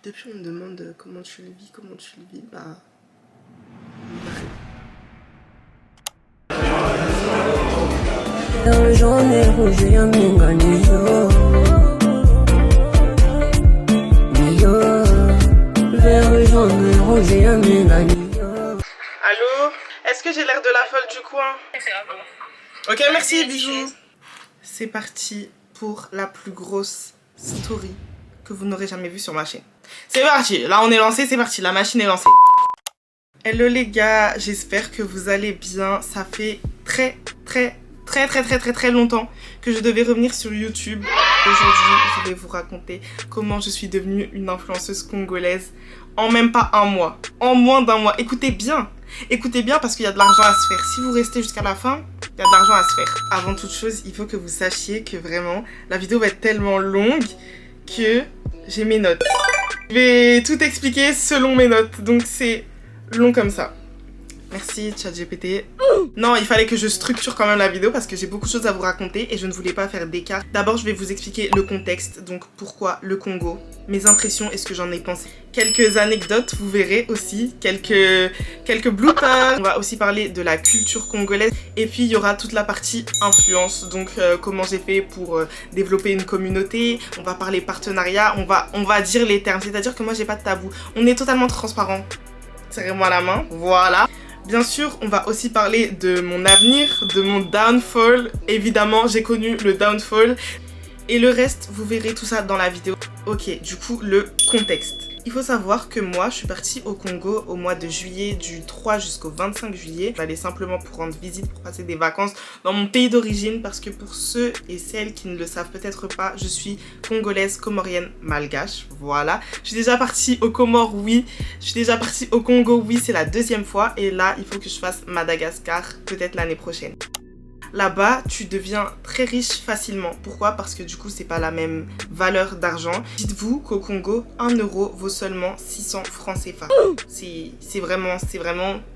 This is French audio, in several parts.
Depuis, on me demande comment tu le vis, bah... Allô? Est-ce que j'ai l'air de la folle du coin? Ok, merci, bisous. C'est parti pour la plus grosse story que vous n'aurez jamais vue sur ma chaîne. C'est parti, là on est lancé, c'est parti, la machine est lancée. Hello les gars, j'espère que vous allez bien. Ça fait très longtemps que je devais revenir sur YouTube. Aujourd'hui, je vais vous raconter comment je suis devenue une influenceuse congolaise en même pas un mois, en moins d'un mois. Écoutez bien parce qu'il y a de l'argent à se faire. Si vous restez jusqu'à la fin, il y a de l'argent à se faire. Avant toute chose, il faut que vous sachiez que vraiment, la vidéo va être tellement longue que j'ai mes notes. Je vais tout expliquer selon mes notes, donc c'est long comme ça. Merci ChatGPT. Non, il fallait que je structure quand même la vidéo parce que j'ai beaucoup de choses à vous raconter et je ne voulais pas faire d'écart. D'abord, je vais vous expliquer le contexte, donc pourquoi le Congo, mes impressions et ce que j'en ai pensé. Quelques anecdotes, vous verrez aussi, quelques bloopers. On va aussi parler de la culture congolaise et puis il y aura toute la partie influence, donc comment j'ai fait pour développer une communauté. On va parler partenariat, on va dire les termes, c'est-à-dire que moi j'ai pas de tabou. On est totalement transparent. Serrez-moi la main, voilà. Bien sûr, on va aussi parler de mon avenir, de mon downfall. Évidemment, j'ai connu le downfall. Et le reste, vous verrez tout ça dans la vidéo. Ok, du coup, le contexte. Il faut savoir que moi, je suis partie au Congo au mois de juillet, du 3 jusqu'au 25 juillet. J'allais simplement pour rendre visite, pour passer des vacances dans mon pays d'origine. Parce que pour ceux et celles qui ne le savent peut-être pas, je suis congolaise, comorienne, malgache. Voilà. Je suis déjà partie au Comores, oui. Je suis déjà partie au Congo, oui. C'est la deuxième fois. Et là, il faut que je fasse Madagascar, peut-être l'année prochaine. Là-bas, tu deviens très riche facilement. Pourquoi? Parce que du coup, c'est pas la même valeur d'argent. Dites-vous qu'au Congo, 1 euro vaut seulement 600 francs CFA. C'est vraiment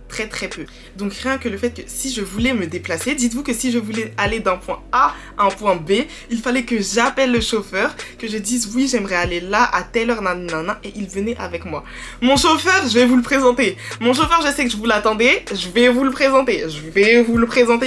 très peu. Donc rien que le fait que si je voulais me déplacer, dites-vous que si je voulais aller d'un point A à un point B, il fallait que j'appelle le chauffeur, que je dise oui, j'aimerais aller là à telle heure, nanana, et il venait avec moi. Mon chauffeur, je vais vous le présenter. Mon chauffeur, je sais que je vous l'attendais, je vais vous le présenter,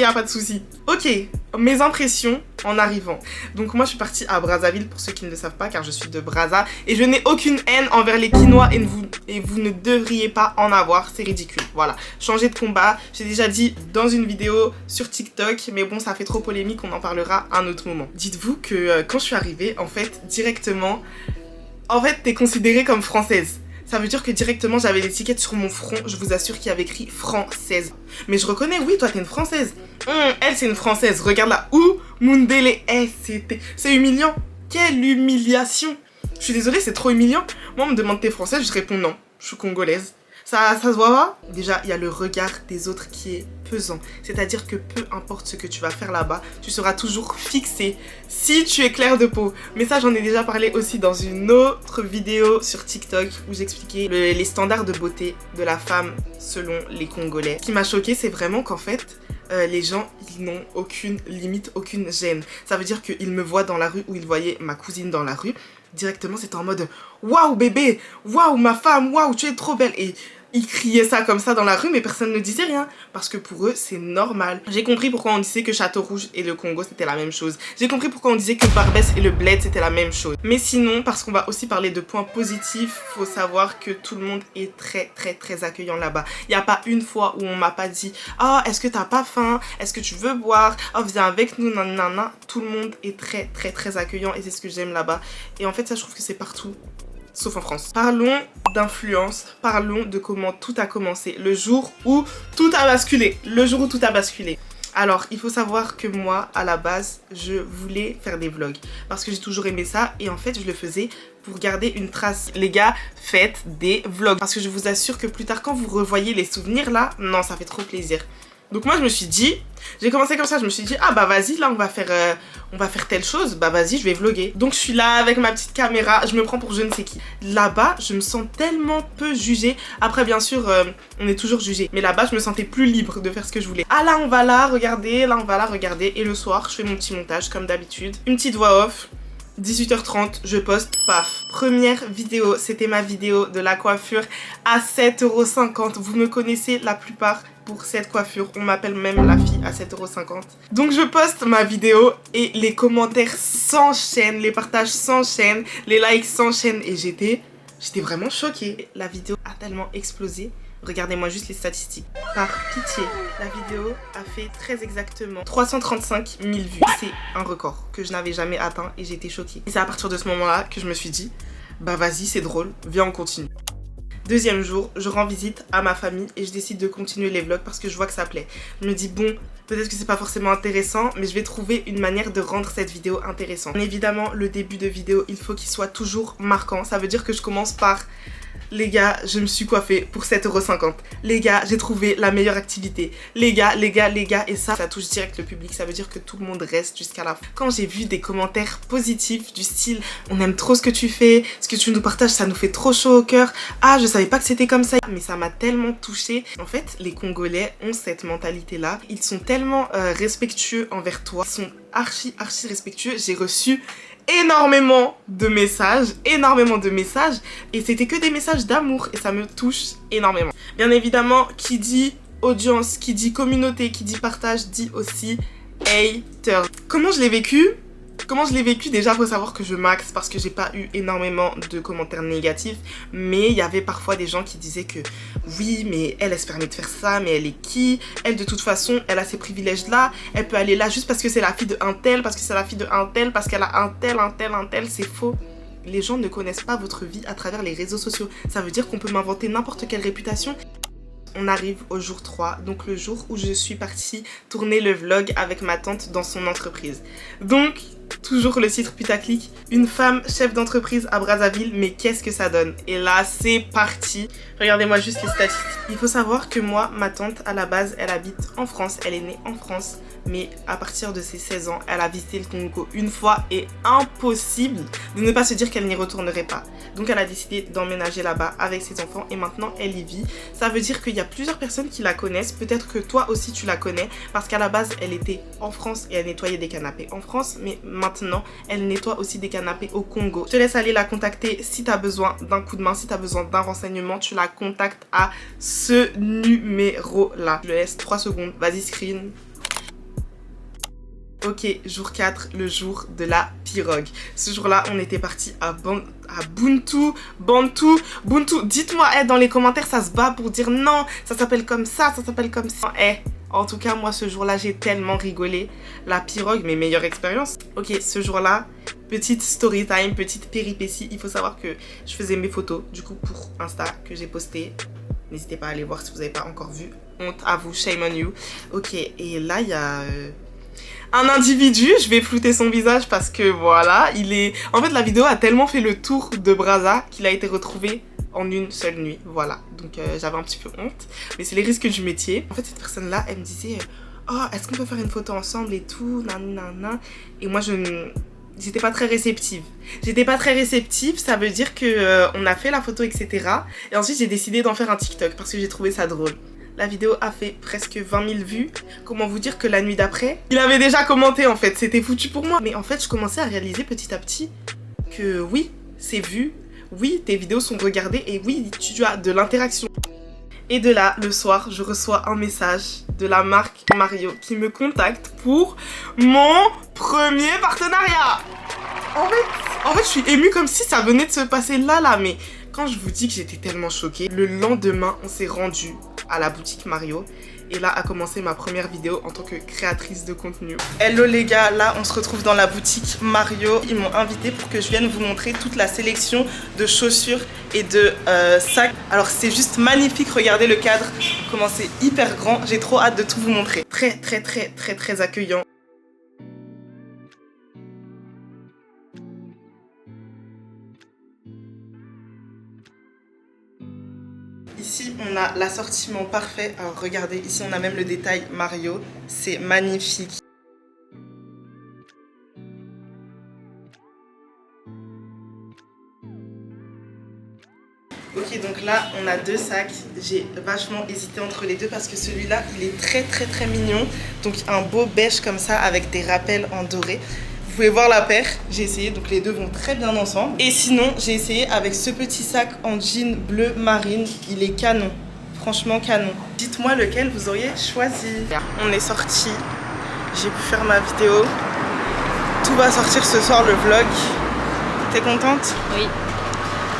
y a pas de souci. Ok, mes impressions en arrivant. Donc moi je suis partie à Brazzaville pour ceux qui ne le savent pas car je suis de Brazza et je n'ai aucune haine envers les Quinois et vous ne devriez pas en avoir, c'est ridicule. Voilà, changer de combat, j'ai déjà dit dans une vidéo sur TikTok mais bon ça fait trop polémique, on en parlera à un autre moment. Dites-vous que quand je suis arrivée en fait directement, t'es considérée comme française. Ça veut dire que directement j'avais l'étiquette sur mon front, je vous assure qu'il y avait écrit française. Mais je reconnais, oui, toi t'es une française. Elle c'est une française, regarde là. Ouh, Mundele, c'est humiliant. Quelle humiliation. Je suis désolée, c'est trop humiliant. Moi on me demande t'es française, je réponds non, je suis congolaise. Ça se voit pas? Déjà, il y a le regard des autres qui est pesant. C'est-à-dire que peu importe ce que tu vas faire là-bas, tu seras toujours fixé si tu es clair de peau. Mais ça, j'en ai déjà parlé aussi dans une autre vidéo sur TikTok où j'expliquais les standards de beauté de la femme selon les Congolais. Ce qui m'a choquée, c'est vraiment qu'en fait, les gens, ils n'ont aucune limite, aucune gêne. Ça veut dire qu'ils me voient dans la rue ou ils voyaient ma cousine dans la rue. Directement, c'était en mode « Waouh bébé, waouh ma femme, waouh tu es trop belle !» Et ils criaient ça comme ça dans la rue mais personne ne disait rien parce que pour eux c'est normal. J'ai compris pourquoi on disait que Château Rouge et le Congo c'était la même chose. J'ai compris pourquoi on disait que Barbès et le Bled c'était la même chose. Mais sinon, parce qu'on va aussi parler de points positifs, faut savoir que tout le monde est très accueillant là-bas. Il n'y a pas une fois où on m'a pas dit « Oh, est-ce que t'as pas faim? Est-ce que tu veux boire? Oh, viens avec nous, nanana. » Tout le monde est très accueillant et c'est ce que j'aime là-bas. Et en fait ça je trouve que c'est partout. Sauf en France. Parlons d'influence, parlons de comment tout a commencé, le jour où tout a basculé, Alors, il faut savoir que moi, à la base, je voulais faire des vlogs parce que j'ai toujours aimé ça et en fait, je le faisais pour garder une trace. Les gars, faites des vlogs parce que je vous assure que plus tard, quand vous revoyez les souvenirs là, non, ça fait trop plaisir. Donc moi je me suis dit, j'ai commencé comme ça, je me suis dit ah bah vas-y là on va faire telle chose, bah vas-y je vais vlogger. Donc je suis là avec ma petite caméra, je me prends pour je ne sais qui. Là-bas je me sens tellement peu jugée, après bien sûr on est toujours jugé, mais là-bas je me sentais plus libre de faire ce que je voulais. Ah là on va là regarder, là on va là regarder et le soir je fais mon petit montage comme d'habitude, une petite voix off. 18h30, je poste, paf. Première vidéo, c'était ma vidéo de la coiffure à 7,50 €. Vous me connaissez la plupart pour cette coiffure. On m'appelle même la fille à 7,50 €. Donc je poste ma vidéo et les commentaires s'enchaînent, les partages s'enchaînent, les likes s'enchaînent et j'étais vraiment choquée. La vidéo a tellement explosé. Regardez-moi juste les statistiques. Par pitié, la vidéo a fait très exactement 335 000 vues. C'est un record que je n'avais jamais atteint et j'étais choquée. Et c'est à partir de ce moment-là que je me suis dit, bah vas-y, c'est drôle, viens on continue. Deuxième jour, je rends visite à ma famille et je décide de continuer les vlogs parce que je vois que ça plaît. Je me dis bon, peut-être que c'est pas forcément intéressant, mais je vais trouver une manière de rendre cette vidéo intéressante. Bien évidemment, le début de vidéo, il faut qu'il soit toujours marquant. Ça veut dire que je commence par... Les gars, je me suis coiffée pour 7,50 €. Les gars, j'ai trouvé la meilleure activité. Les gars, et ça touche direct le public. Ça veut dire que tout le monde reste jusqu'à la fin. Quand j'ai vu des commentaires positifs du style « On aime trop ce que tu fais, ce que tu nous partages, ça nous fait trop chaud au cœur. Ah, je savais pas que c'était comme ça. » Mais ça m'a tellement touchée. En fait, les Congolais ont cette mentalité-là. Ils sont tellement respectueux envers toi. Ils sont archi respectueux. J'ai reçu énormément de messages et c'était que des messages d'amour et ça me touche énormément. Bien évidemment, qui dit audience, qui dit communauté, qui dit partage, dit aussi haters. Comment je l'ai vécu? Déjà, faut savoir que je max parce que j'ai pas eu énormément de commentaires négatifs, mais il y avait parfois des gens qui disaient que oui, mais elle se permet de faire ça, mais elle est qui? Elle, de toute façon, elle a ces privilèges là, elle peut aller là juste parce que c'est la fille de un tel, parce que c'est la fille de un tel, parce qu'elle a un tel, c'est faux. Les gens ne connaissent pas votre vie à travers les réseaux sociaux. Ça veut dire qu'on peut m'inventer n'importe quelle réputation. On arrive au jour 3, donc le jour où je suis partie tourner le vlog avec ma tante dans son entreprise. Donc, toujours le titre putaclic, une femme chef d'entreprise à Brazzaville, mais qu'est-ce que ça donne? Et là, c'est parti. Regardez-moi juste les statistiques. Il faut savoir que moi, ma tante, à la base, elle habite en France, elle est née en France, mais à partir de ses 16 ans, elle a visité le Congo une fois et impossible de ne pas se dire qu'elle n'y retournerait pas. Donc elle a décidé d'emménager là-bas avec ses enfants et maintenant elle y vit. Ça veut dire qu'il y a plusieurs personnes qui la connaissent, peut-être que toi aussi tu la connais parce qu'à la base elle était en France et elle nettoyait des canapés en France, mais maintenant elle nettoie aussi des canapés au Congo. Je te laisse aller la contacter si tu as besoin d'un coup de main, si tu as besoin d'un renseignement, tu la contactes à ce numéro-là. Je te laisse 3 secondes, vas-y screen. Ok, jour 4, le jour de la pirogue. Ce jour-là, on était parti à Bantou. Dites-moi dans les commentaires, ça se bat pour dire non, ça s'appelle comme ça, ça s'appelle comme ça. En tout cas, moi, ce jour-là, j'ai tellement rigolé. La pirogue, mes meilleures expériences. Ok, ce jour-là, petite story time, petite péripétie. Il faut savoir que je faisais mes photos, du coup, pour Insta, que j'ai posté. N'hésitez pas à aller voir si vous n'avez pas encore vu. Honte à vous, shame on you. Ok, et là, il y a... un individu, je vais flouter son visage parce que voilà, en fait la vidéo a tellement fait le tour de Brazza qu'il a été retrouvé en une seule nuit, voilà. Donc j'avais un petit peu honte, mais c'est les risques du métier. En fait cette personne-là, elle me disait « Oh, est-ce qu'on peut faire une photo ensemble et tout, nanana ?» Et moi j'étais pas très réceptive. Ça veut dire que on a fait la photo, etc. Et ensuite j'ai décidé d'en faire un TikTok parce que j'ai trouvé ça drôle. La vidéo a fait presque 20 000 vues. Comment vous dire que la nuit d'après, il avait déjà commenté en fait, c'était foutu pour moi. Mais en fait, je commençais à réaliser petit à petit que oui, c'est vu, oui, tes vidéos sont regardées et oui, tu as de l'interaction. Et de là, le soir, je reçois un message de la marque Mario qui me contacte pour mon premier partenariat. En fait, je suis émue comme si ça venait de se passer là, mais quand je vous dis que j'étais tellement choquée, le lendemain, on s'est rendu à la boutique Mario et là a commencé ma première vidéo en tant que créatrice de contenu. Hello les gars, là on se retrouve dans la boutique Mario. Ils m'ont invité pour que je vienne vous montrer toute la sélection de chaussures et de sacs. Alors c'est juste magnifique, regardez le cadre, comment c'est hyper grand, j'ai trop hâte de tout vous montrer. Très accueillant. Ici, on a l'assortiment parfait. Alors, regardez, ici, on a même le détail Mario. C'est magnifique. Ok, donc là, on a 2 sacs. J'ai vachement hésité entre les deux parce que celui-là, il est très mignon. Donc, un beau beige comme ça avec des rappels en doré. pouvez voir la paire, j'ai essayé, donc les deux vont très bien ensemble. Et sinon, j'ai essayé avec ce petit sac en jean bleu marine, il est canon, franchement canon. Dites-moi lequel vous auriez choisi. On est sorti, j'ai pu faire ma vidéo, tout va sortir ce soir le vlog. T'es contente? Oui.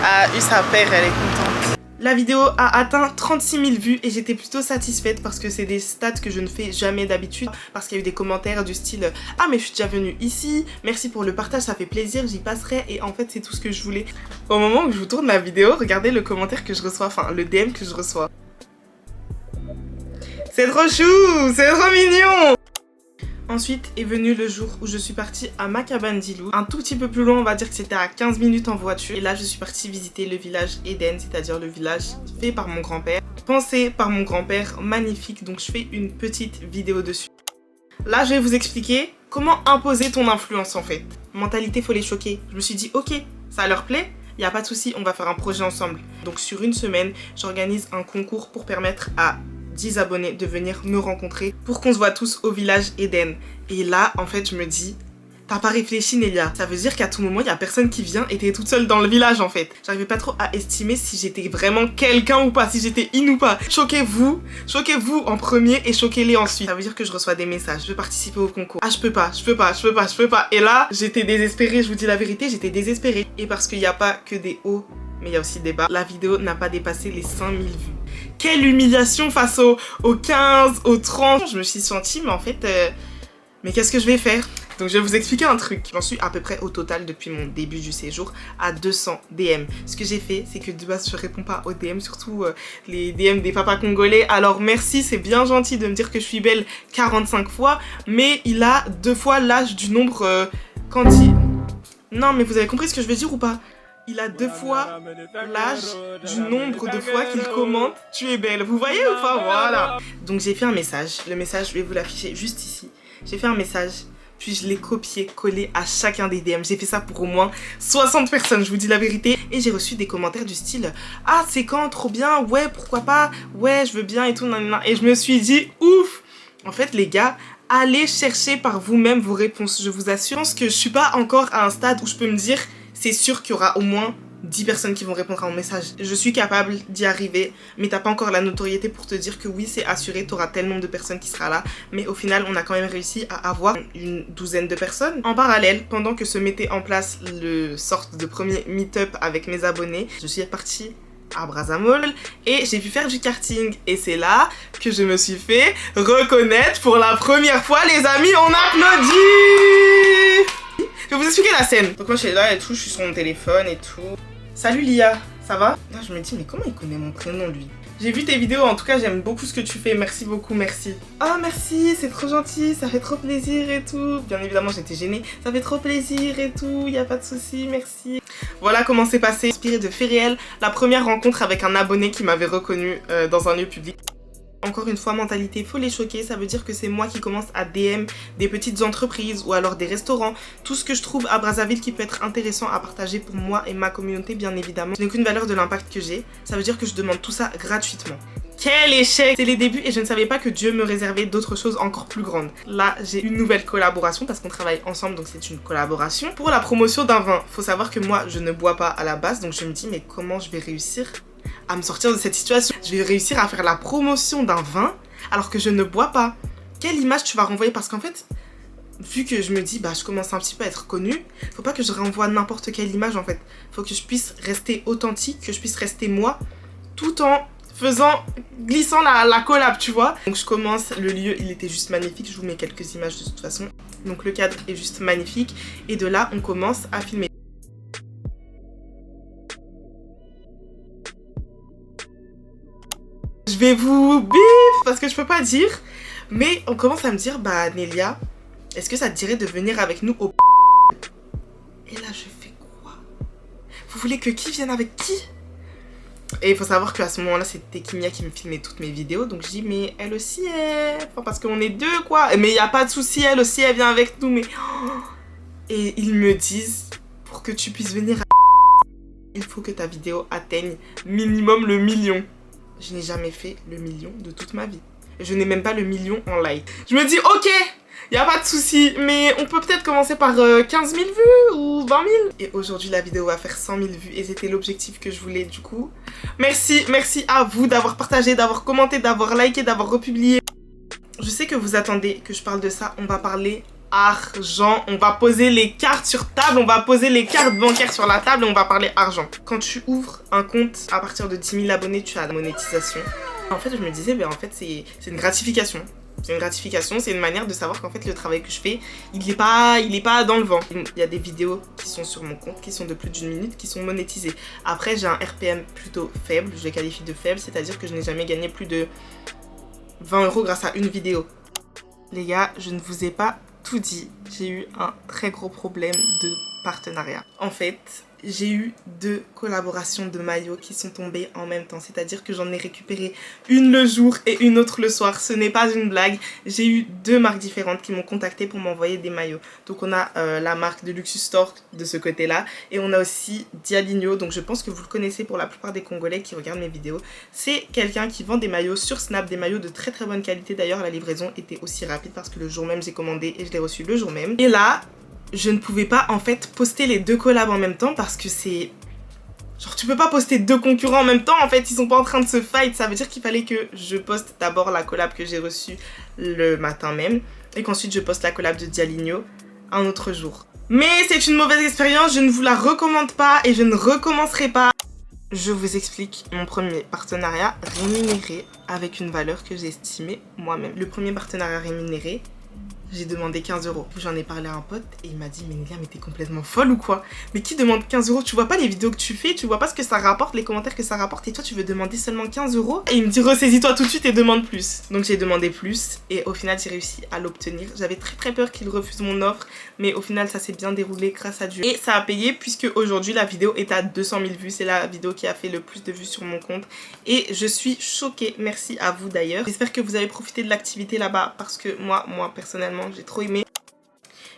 A eu sa paire, elle est contente. La vidéo a atteint 36 000 vues et j'étais plutôt satisfaite parce que c'est des stats que je ne fais jamais d'habitude. Parce qu'il y a eu des commentaires du style « Ah mais je suis déjà venue ici, merci pour le partage, ça fait plaisir, j'y passerai. » Et en fait c'est tout ce que je voulais. Au moment où je vous tourne la vidéo, regardez le commentaire que je reçois, enfin le DM que je reçois. C'est trop chou, c'est trop mignon. Ensuite est venu le jour où je suis partie à ma cabane d'Ilou. Un tout petit peu plus loin, on va dire que c'était à 15 minutes en voiture. Et là, je suis partie visiter le village Eden, c'est-à-dire le village fait par mon grand-père. Pensé par mon grand-père, magnifique, donc je fais une petite vidéo dessus. Là, je vais vous expliquer comment imposer ton influence en fait. Mentalité, faut les choquer. Je me suis dit, ok, ça leur plaît, il n'y a pas de souci, on va faire un projet ensemble. Donc sur une semaine, j'organise un concours pour permettre à 10 abonnés de venir me rencontrer pour qu'on se voit tous au village Eden. Et là, en fait, je me dis, t'as pas réfléchi, Nélia. Ça veut dire qu'à tout moment, il y a personne qui vient et t'es toute seule dans le village, en fait. J'arrivais pas trop à estimer si j'étais vraiment quelqu'un ou pas, si j'étais in ou pas. Choquez-vous en premier et choquez-les ensuite. Ça veut dire que je reçois des messages, je veux participer au concours. Ah, je peux pas. Et là, j'étais désespérée, je vous dis la vérité, j'étais désespérée. Et parce qu'il n'y a pas que des hauts, mais il y a aussi des bas. La vidéo n'a pas dépassé les 5000 vues. Quelle humiliation face aux 15, aux 30. Je me suis sentie, mais en fait, mais qu'est-ce que je vais faire? Donc je vais vous expliquer un truc. J'en suis à peu près au total depuis mon début du séjour à 200 DM. Ce que j'ai fait, c'est que de base, je réponds pas aux DM, surtout les DM des papas congolais. Alors merci, c'est bien gentil de me dire que je suis belle 45 fois, mais il a 2 fois l'âge du nombre quand il... Non, mais vous avez compris ce que je veux dire ou pas? Il a 2 fois l'âge du nombre de fois qu'il commente « Tu es belle ». Vous voyez ou pas? Voilà. Donc j'ai fait un message. Le message, je vais vous l'afficher juste ici. J'ai fait un message, puis je l'ai copié-collé à chacun des DM. J'ai fait ça pour au moins 60 personnes, je vous dis la vérité. Et j'ai reçu des commentaires du style « Ah, c'est quand? Trop bien. Ouais, pourquoi pas? Ouais, je veux bien et tout. » Et je me suis dit « Ouf !» En fait, les gars, allez chercher par vous-même vos réponses. Je vous assure que je suis pas encore à un stade où je peux me dire « C'est sûr qu'il y aura au moins 10 personnes qui vont répondre à mon message. » Je suis capable d'y arriver, mais t'as pas encore la notoriété pour te dire que oui, c'est assuré, t'auras tel nombre de personnes qui sera là. Mais au final, on a quand même réussi à avoir une douzaine de personnes. En parallèle, pendant que se mettait en place le sorte de premier meet-up avec mes abonnés, je suis partie à Brazzamol et j'ai pu faire du karting. Et c'est là que je me suis fait reconnaître pour la première fois. Les amis, on applaudit! Je vais vous expliquer la scène. Donc moi je suis là et tout, je suis sur mon téléphone et tout. Salut Lia, ça va? Là je me dis mais comment il connaît mon prénom lui? J'ai vu tes vidéos, en tout cas j'aime beaucoup ce que tu fais, merci beaucoup, merci. Ah merci, c'est trop gentil, ça fait trop plaisir et tout. Bien évidemment j'étais gênée, ça fait trop plaisir et tout, y a pas de souci, merci. Voilà comment c'est passé, inspiré de faits réels, la première rencontre avec un abonné qui m'avait reconnu dans un lieu public. Encore une fois, mentalité, faut les choquer, ça veut dire que c'est moi qui commence à DM des petites entreprises ou alors des restaurants, tout ce que je trouve à Brazzaville qui peut être intéressant à partager pour moi et ma communauté bien évidemment. Je n'ai aucune valeur de l'impact que j'ai, ça veut dire que je demande tout ça gratuitement. Quel échec! C'est les débuts et je ne savais pas que Dieu me réservait d'autres choses encore plus grandes. Là, j'ai une nouvelle collaboration parce qu'on travaille ensemble, donc c'est une collaboration pour la promotion d'un vin. Faut savoir que moi, je ne bois pas à la base, donc je me dis mais comment je vais réussir à me sortir de cette situation? Je vais réussir à faire la promotion d'un vin alors que je ne bois pas. Quelle image tu vas renvoyer? Parce qu'en fait, vu que je me dis, bah je commence un petit peu à être connue, faut pas que je renvoie n'importe quelle image en fait. Faut que je puisse rester authentique, que je puisse rester moi, tout en glissant la collab, tu vois. Donc je commence, le lieu il était juste magnifique, je vous mets quelques images de toute façon. Donc le cadre est juste magnifique et de là on commence à filmer. Je vais vous bif parce que je peux pas dire, mais on commence à me dire, bah Nélia, est-ce que ça te dirait de venir avec nous au... Et là je fais quoi? Vous voulez que qui vienne avec qui? Et il faut savoir qu'à ce moment-là, c'était Kimia qui me filmait toutes mes vidéos. Donc je dis, mais elle aussi, enfin, parce qu'on est deux, quoi. Mais il n'y a pas de souci, elle aussi, elle vient avec nous. Mais... Et ils me disent, pour que tu puisses venir à... il faut que ta vidéo atteigne minimum le 1 million. Je n'ai jamais fait le 1 million de toute ma vie. Je n'ai même pas le 1 million en like. Je me dis, ok, Y a pas de souci, mais on peut peut-être commencer par 15 000 vues ou 20 000. Et aujourd'hui, la vidéo va faire 100 000 vues et c'était l'objectif que je voulais du coup. Merci à vous d'avoir partagé, d'avoir commenté, d'avoir liké, d'avoir republié. Je sais que vous attendez que je parle de ça, on va parler argent, on va poser les cartes sur table, on va poser les cartes bancaires sur la table et on va parler argent. Quand tu ouvres un compte à partir de 10 000 abonnés, tu as la monétisation. En fait, je me disais, en fait, c'est une gratification. C'est une gratification, c'est une manière de savoir qu'en fait le travail que je fais, il est pas dans le vent. Il y a des vidéos qui sont sur mon compte, qui sont de plus d'1 minute, qui sont monétisées. Après, j'ai un RPM plutôt faible, je les qualifie de faible, c'est-à-dire que je n'ai jamais gagné plus de 20 € grâce à une vidéo. Les gars, je ne vous ai pas tout dit. J'ai eu un très gros problème de partenariat. En fait, j'ai eu 2 collaborations de maillots qui sont tombées en même temps. C'est-à-dire que j'en ai récupéré une le jour et une autre le soir. Ce n'est pas une blague. J'ai eu 2 marques différentes qui m'ont contacté pour m'envoyer des maillots. Donc on a la marque de Luxus Store de ce côté-là. Et on a aussi Dialigno. Donc je pense que vous le connaissez pour la plupart des Congolais qui regardent mes vidéos. C'est quelqu'un qui vend des maillots sur Snap. Des maillots de très très bonne qualité. D'ailleurs, la livraison était aussi rapide parce que le jour même, j'ai commandé et je l'ai reçu le jour même. Et là, je ne pouvais pas en fait poster les 2 collabs en même temps parce que c'est... Genre tu peux pas poster 2 concurrents en même temps, en fait ils sont pas en train de se fight. Ça veut dire qu'il fallait que je poste d'abord la collab que j'ai reçue le matin même et qu'ensuite je poste la collab de Dialigno un autre jour. Mais c'est une mauvaise expérience, je ne vous la recommande pas et je ne recommencerai pas. Je vous explique mon premier partenariat rémunéré avec une valeur que j'ai estimée moi-même. Le premier partenariat rémunéré, j'ai demandé 15 €. J'en ai parlé à un pote et il m'a dit, mais Nélia, mais t'es complètement folle ou quoi? Mais qui demande 15 €? Tu vois pas les vidéos que tu fais, tu vois pas ce que ça rapporte, les commentaires que ça rapporte, et toi tu veux demander seulement 15 €? Et il me dit, ressaisis-toi tout de suite et demande plus. Donc j'ai demandé plus et au final j'ai réussi à l'obtenir. J'avais très peur qu'il refuse mon offre, mais au final ça s'est bien déroulé grâce à Dieu. Et ça a payé puisque aujourd'hui la vidéo est à 200 000 vues. C'est la vidéo qui a fait le plus de vues sur mon compte et je suis choquée. Merci à vous d'ailleurs. J'espère que vous avez profité de l'activité là-bas parce que moi personnellement, j'ai trop aimé.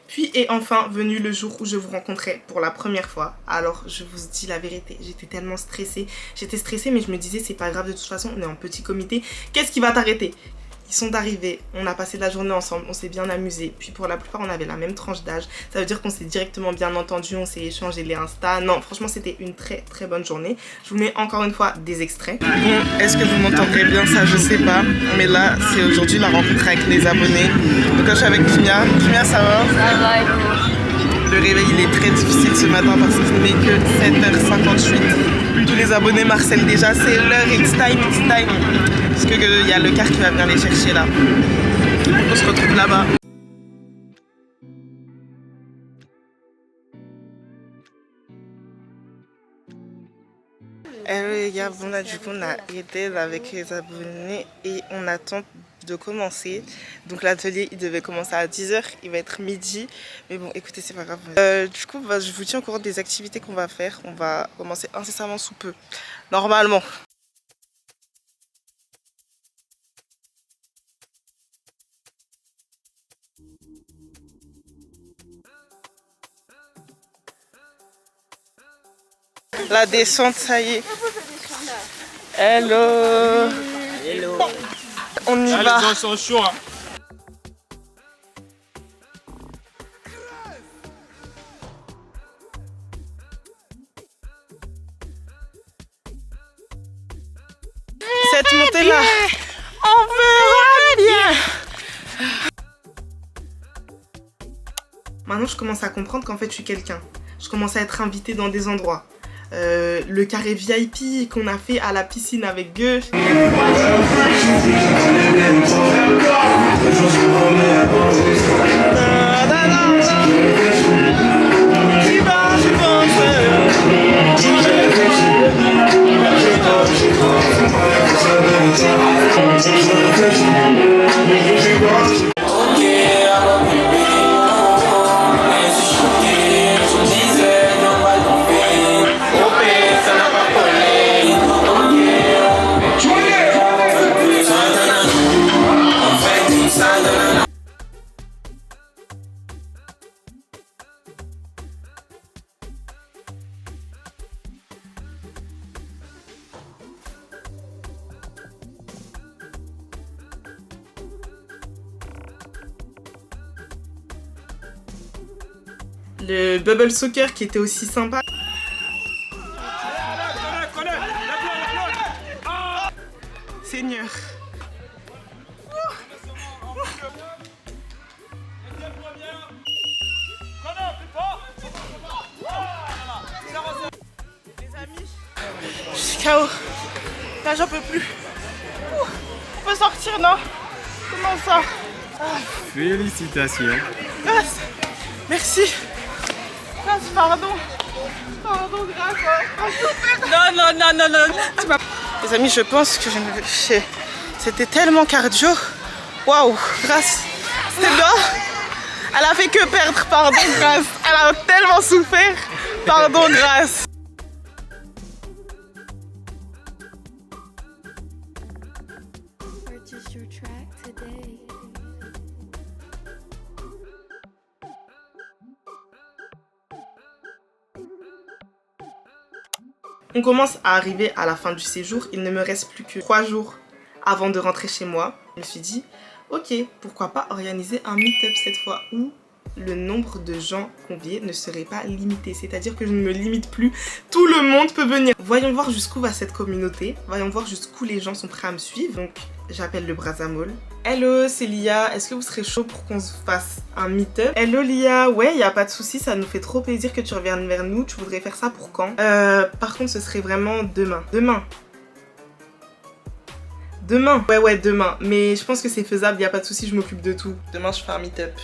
Puis est enfin venu le jour où je vous rencontrais pour la première fois. Alors je vous dis la vérité, j'étais tellement stressée. J'étais stressée mais je me disais c'est pas grave de toute façon, on est en petit comité. Qu'est-ce qui va t'arrêter? Ils sont arrivés, on a passé la journée ensemble, on s'est bien amusé. Puis pour la plupart, on avait la même tranche d'âge. Ça veut dire qu'on s'est directement bien entendu, on s'est échangé les Insta. Non, franchement, c'était une très bonne journée. Je vous mets encore une fois des extraits. Bon, est-ce que vous m'entendrez bien? Ça, je sais pas. Mais là, c'est aujourd'hui la rencontre avec les abonnés. Donc là, je suis avec Kimia. Kimia, ça va? Ça va, et vous? Le réveil, il est très difficile ce matin parce qu'il n'est que 7h58. Tous les abonnés marcellent déjà, c'est l'heure, it's time. Parce qu'il y a le car qui va venir les chercher là. On se retrouve là-bas. Les gars, bon là du coup on a été avec les abonnés et on attend de commencer. Donc l'atelier il devait commencer à 10 h, il va être midi. Mais bon écoutez, c'est pas grave. Du coup je vous tiens au courant des activités qu'on va faire. On va commencer incessamment sous peu. Normalement. La descente, ça y est. Hello. Hello. On y va. Les gens sont chauds. Hein. Cette montée-là, on verra bien. Maintenant, je commence à comprendre qu'en fait, je suis quelqu'un. Je commence à être invitée dans des endroits. Le carré VIP qu'on a fait à la piscine avec Gueux. Le bubble soccer qui était aussi sympa. Seigneur. Les amis, je suis KO. Là, j'en peux plus. On peut sortir, non? Comment ça? Félicitations. Grâce. Merci. Grâce, pardon. Pardon, grâce. Non. Les amis, je pense que c'était tellement cardio. Waouh, Grâce. C'était bien. Elle a fait que perdre, pardon, Grâce. Elle a tellement souffert. Pardon, Grâce. Purchase your track today. On commence à arriver à la fin du séjour. Il ne me reste plus que 3 jours avant de rentrer chez moi. Je me suis dit, ok, pourquoi pas organiser un meet-up cette fois où le nombre de gens conviés ne serait pas limité. C'est-à-dire que je ne me limite plus. Tout le monde peut venir. Voyons voir jusqu'où va cette communauté. Voyons voir jusqu'où les gens sont prêts à me suivre. Donc, j'appelle le Brazamol. Hello, c'est Lia. Est-ce que vous serez chaud pour qu'on se fasse un meet-up? Hello Lia. Ouais, y a pas de souci. Ça nous fait trop plaisir que tu reviennes vers nous. Tu voudrais faire ça pour quand? Par contre, ce serait vraiment demain. Demain. Ouais, demain. Mais je pense que c'est faisable. Y a pas de souci. Je m'occupe de tout. Demain, je fais un meet-up.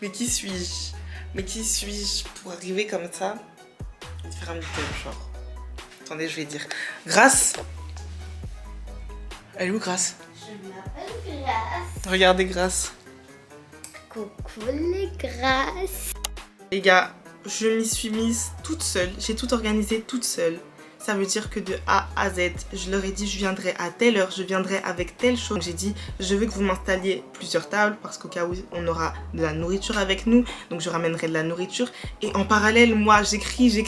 Mais qui suis-je pour arriver comme ça et faire un meet-up, genre. Attendez, je vais dire. Grâce. Elle est où, Grâce? Je m'appelle Grâce. Regardez, Grâce. Coucou les Grâces. Les gars, je m'y suis mise toute seule. J'ai tout organisé toute seule. Ça veut dire que de A à Z, je leur ai dit je viendrai à telle heure, je viendrai avec telle chose. J'ai dit je veux que vous m'installiez plusieurs tables parce qu'au cas où on aura de la nourriture avec nous. Donc je ramènerai de la nourriture. Et en parallèle, moi j'écris.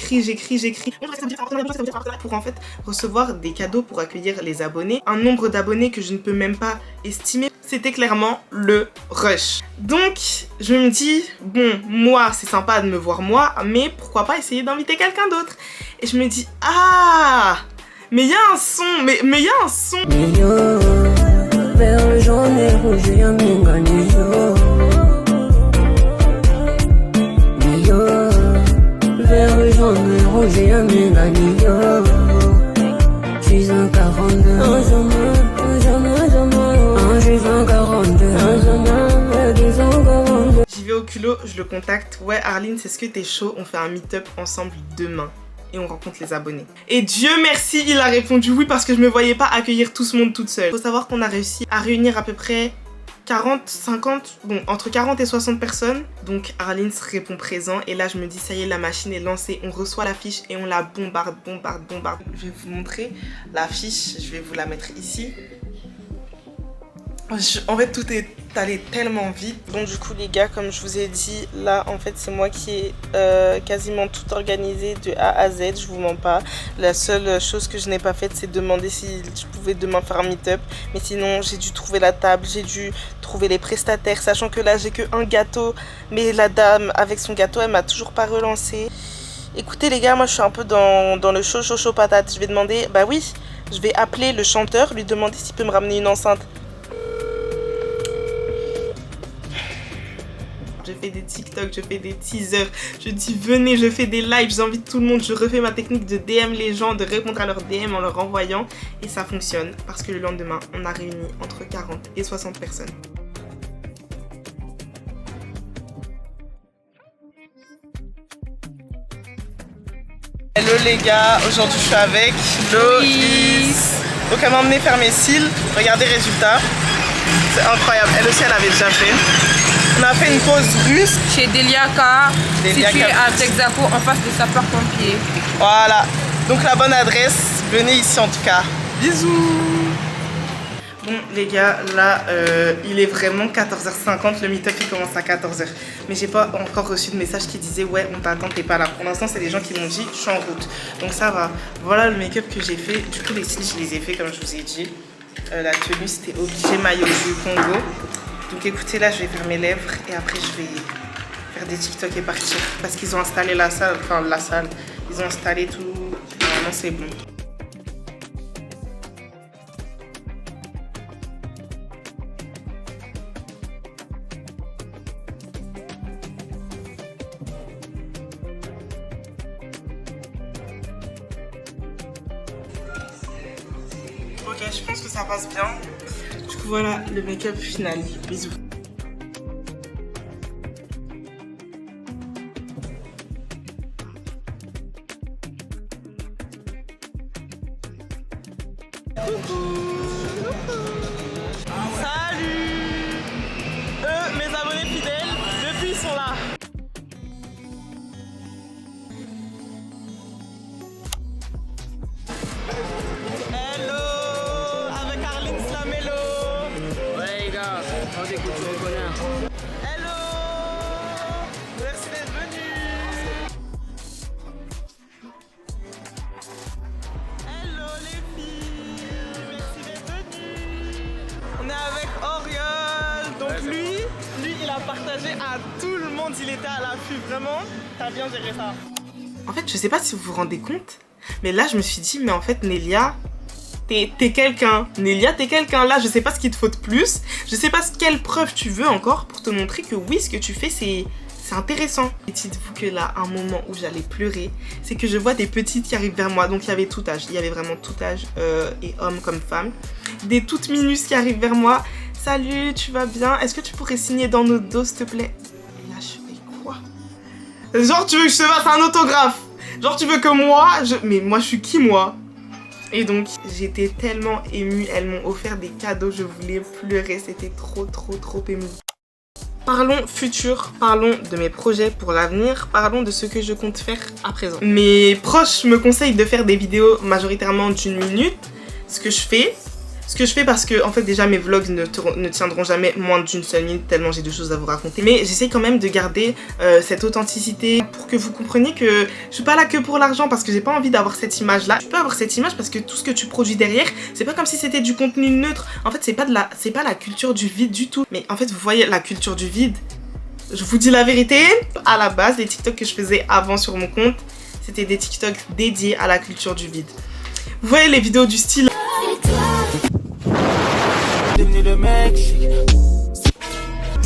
Pour en fait recevoir des cadeaux pour accueillir les abonnés. Un nombre d'abonnés que je ne peux même pas estimer. C'était clairement le rush. Donc je me dis bon, moi c'est sympa de me voir moi, mais pourquoi pas essayer d'inviter quelqu'un d'autre. Et je me dis, ah, mais il y a un son, mais il y a un son. J'y vais au culot, je le contacte. Ouais, Arline, c'est ce que t'es chaud, on fait un meet-up ensemble demain. Et on rencontre les abonnés. Et Dieu merci, il a répondu oui parce que je me voyais pas accueillir tout ce monde toute seule. Faut savoir qu'on a réussi à réunir à peu près 40, 50, bon, entre 40 et 60 personnes. Donc Arline se répond présent et là je me dis ça y est, la machine est lancée. On reçoit la fiche et on la bombarde. Je vais vous montrer la fiche, je vais vous la mettre ici. En fait tout est allé tellement vite. Donc du coup les gars, comme je vous ai dit, là en fait c'est moi qui ai quasiment tout organisé de A à Z, je vous mens pas. La seule chose que je n'ai pas faite c'est demander si je pouvais demain faire un meet-up. Mais sinon j'ai dû trouver la table, j'ai dû trouver les prestataires, sachant que là j'ai que un gâteau. Mais la dame avec son gâteau elle m'a toujours pas relancé. Écoutez les gars, moi je suis un peu dans le chaud patate. Je vais demander, bah oui, je vais appeler le chanteur, lui demander s'il peut me ramener une enceinte. Je fais des TikTok, je fais des teasers, je dis venez, je fais des lives, j'invite tout le monde, je refais ma technique de DM les gens, de répondre à leurs DM en leur envoyant et ça fonctionne parce que le lendemain, on a réuni entre 40 et 60 personnes. Hello les gars, aujourd'hui je suis avec Loïs. Donc elle m'a emmené faire mes cils, regardez les résultats, c'est incroyable, elle aussi elle avait déjà fait. On a fait une pause russe chez Deliaka, situé à Texaco en face des sapeurs-pompiers. Voilà, donc la bonne adresse, venez ici en tout cas. Bisous. Bon les gars, là il est vraiment 14h50, le meet-up il commence à 14h. Mais j'ai pas encore reçu de message qui disait ouais on t'attend, t'es pas là. Pour l'instant c'est des gens qui m'ont dit je suis en route. Donc ça va. Voilà le make-up que j'ai fait. Du coup les cils je les ai fait comme je vous ai dit. La tenue c'était obligé maillot du Congo. Donc écoutez là je vais faire mes lèvres et après je vais faire des TikTok et partir. Parce qu'ils ont installé la salle, enfin la salle, ils ont installé tout. Vraiment, c'est bon. Ok, je pense que ça passe bien. Du coup, voilà le make-up final. Bisous. Salut! Eux, mes abonnés fidèles, depuis ils sont là. Hello! Avec Arline Slamello. Ouais les gars, on t'écoute, tu reconnais. Hello! Merci d'être venu. Hello les filles! Merci d'être venus. On est avec Oriol. Donc lui, il a partagé à tout le monde. Il était à l'affût. Vraiment, t'as bien géré ça. En fait, je sais pas si vous vous rendez compte, mais là, je me suis dit, mais en fait, Nélia, t'es quelqu'un. Nélia, t'es quelqu'un. Là, je sais pas ce qu'il te faut de plus. Je sais pas quelle preuve tu veux encore pour te montrer que oui, ce que tu fais, c'est intéressant. Et dites-vous que là, un moment où j'allais pleurer, c'est que je vois des petites qui arrivent vers moi. Donc, il y avait tout âge. Il y avait vraiment tout âge, et hommes comme femmes. Des toutes minus qui arrivent vers moi. Salut, tu vas bien? Est-ce que tu pourrais signer dans notre dos, s'il te plaît? Et là, je fais quoi? Genre, tu veux que je te fasse un autographe? Genre, tu veux que moi, Mais moi, je suis qui, moi? Et donc, j'étais tellement émue. Elles m'ont offert des cadeaux. Je voulais pleurer. C'était trop émouvant. Parlons futur, parlons de mes projets pour l'avenir, parlons de ce que je compte faire à présent. Mes proches me conseillent de faire des vidéos majoritairement d'1 minute, ce que je fais parce que en fait déjà mes vlogs ne tiendront jamais moins d'1 seule minute tellement j'ai de choses à vous raconter. Mais j'essaie quand même de garder cette authenticité pour que vous compreniez que je suis pas là que pour l'argent, parce que j'ai pas envie d'avoir cette image là. Tu peux avoir cette image parce que tout ce que tu produis derrière, c'est pas comme si c'était du contenu neutre. En fait c'est pas la culture du vide du tout. Mais en fait vous voyez la culture du vide, je vous dis la vérité, à la base les TikTok que je faisais avant sur mon compte, c'était des TikTok dédiés à la culture du vide. Vous voyez les vidéos du style le Mexique.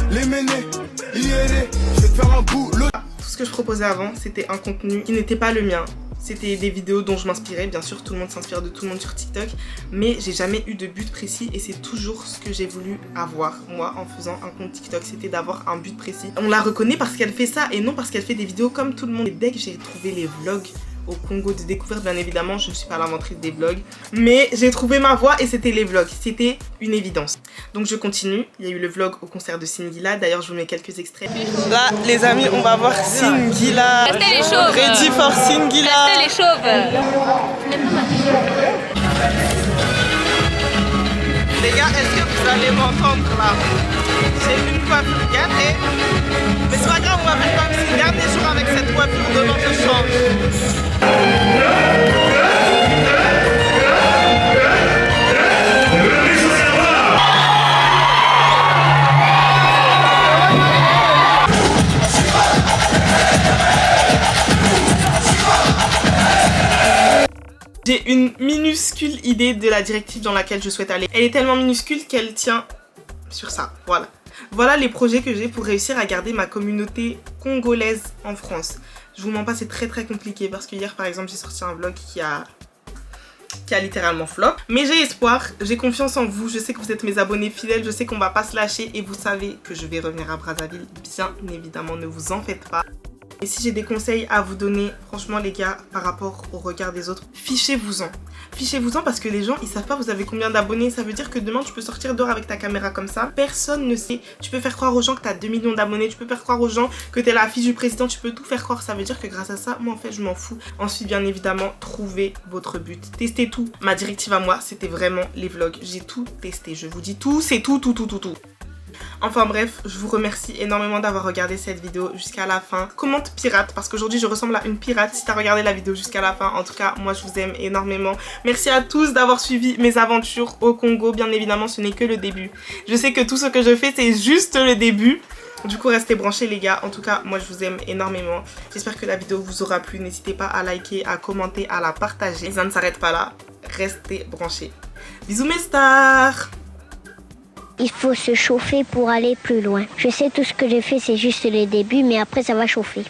Les ménés, je vais te faire un boulot. Tout ce que je proposais avant, c'était un contenu qui n'était pas le mien. C'était des vidéos dont je m'inspirais. Bien sûr, tout le monde s'inspire de tout le monde sur TikTok. Mais j'ai jamais eu de but précis et c'est toujours ce que j'ai voulu avoir, moi, en faisant un compte TikTok. C'était d'avoir un but précis. On la reconnaît parce qu'elle fait ça et non parce qu'elle fait des vidéos comme tout le monde. Et dès que j'ai trouvé les vlogs au Congo de découverte, bien évidemment, je ne suis pas l'inventrice des vlogs, mais j'ai trouvé ma voie et c'était les vlogs, c'était une évidence. Donc je continue, il y a eu le vlog au concert de Singila, d'ailleurs je vous mets quelques extraits. Là les amis, on va voir Singila. Restez les chauves. Ready for Singila. Restez les chauves. Les gars, est-ce que vous allez m'entendre là? J'ai une coiffure gâtée, mais c'est pas grave, on va faire comme si dernier jour avec cette coiffure, demain je change. J'ai une minuscule idée de la directive dans laquelle je souhaite aller. Elle est tellement minuscule qu'elle tient sur ça, voilà. Voilà les projets que j'ai pour réussir à garder ma communauté congolaise en France. Je vous mens pas, c'est très compliqué parce que hier par exemple j'ai sorti un vlog qui a littéralement flop. Mais j'ai espoir, j'ai confiance en vous, je sais que vous êtes mes abonnés fidèles, je sais qu'on va pas se lâcher et vous savez que je vais revenir à Brazzaville, bien évidemment, ne vous en faites pas. Et si j'ai des conseils à vous donner, franchement les gars, par rapport au regard des autres, fichez-vous-en. Fichez-vous-en parce que les gens, ils savent pas vous avez combien d'abonnés. Ça veut dire que demain, tu peux sortir dehors avec ta caméra comme ça. Personne ne sait. Tu peux faire croire aux gens que t'as 2 millions d'abonnés. Tu peux faire croire aux gens que t'es la fille du président. Tu peux tout faire croire. Ça veut dire que grâce à ça, moi en fait, je m'en fous. Ensuite, bien évidemment, trouvez votre but. Testez tout. Ma directive à moi, c'était vraiment les vlogs. J'ai tout testé. Je vous dis tout, c'est tout. Enfin bref, je vous remercie énormément d'avoir regardé cette vidéo jusqu'à la fin. Commente pirate parce qu'aujourd'hui je ressemble à une pirate si t'as regardé la vidéo jusqu'à la fin. En tout cas, moi je vous aime énormément. Merci à tous d'avoir suivi mes aventures au Congo. Bien évidemment, ce n'est que le début. Je sais que tout ce que je fais, c'est juste le début. Du coup, restez branchés les gars. En tout cas, moi je vous aime énormément. J'espère que la vidéo vous aura plu. N'hésitez pas à liker, à commenter, à la partager. Et ça ne s'arrête pas là. Restez branchés. Bisous mes stars. Il faut se chauffer pour aller plus loin. Je sais tout ce que j'ai fait, c'est juste le début, mais après ça va chauffer.